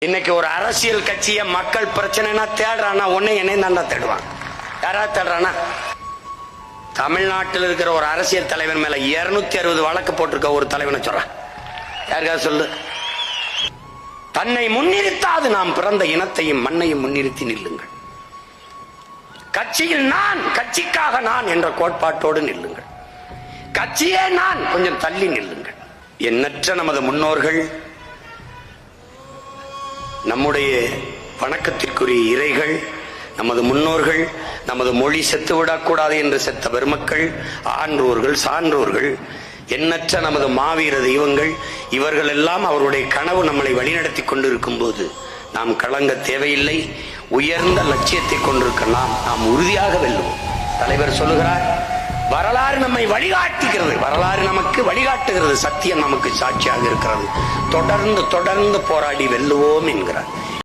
இன்னைக்கு ஒரு அரசியல் கட்சிய மக்கள் பிரச்சனைனா தேடுறானா ஒண்ணு என்னை தாண்டா தேடுவான். யாராவது தேடுறானா? தமிழ்நாட்டில் இருக்கிற ஒரு அரசியல் தலைவன் மேல 260 வழக்கு போட்டிருக்க ஒரு தலைவனை சொல்றான். யாருக்காவது சொல்லு. தன்னை முன்னிறுத்தாது நாம் பிறந்த இனத்தையும் மண்ணையும் முன்னிறுத்தி நில்லுங்கள். கட்சியில் நான், கட்சிக்காக நான் என்ற கோட்பாட்டோடு நில்லுங்கள். கட்சியே நான், கொஞ்சம் தள்ளி நில்லுங்கள். எண்ணற்ற நமது முன்னோர்கள், நம்முடைய வணக்கத்திற்குரிய இறைகள், நமது முன்னோர்கள், நமது மொழி செத்து விடக்கூடாது என்று செத்த பெருமக்கள், ஆன்றோர்கள், சான்றோர்கள், எண்ணற்ற நமது மாவீர தெய்வங்கள், இவர்கள் எல்லாம் அவருடைய கனவு நம்மளை வழிநடத்தி கொண்டிருக்கும் போது நாம் கலங்க தேவையில்லை. உயர்ந்த லட்சியத்தை கொண்டிருக்க நாம் உறுதியாக வெல்லுவோம். தலைவர் சொல்லுகிறார், வரலாறு நம்மை வழிகாட்டுகிறது, வரலாறு நமக்கு வழிகாட்டுகிறது, சத்தியம் நமக்கு சாட்சியாக இருக்கிறது. தொடர்ந்து தொடர்ந்து போராடி வெல்லுவோம் என்கிறார்.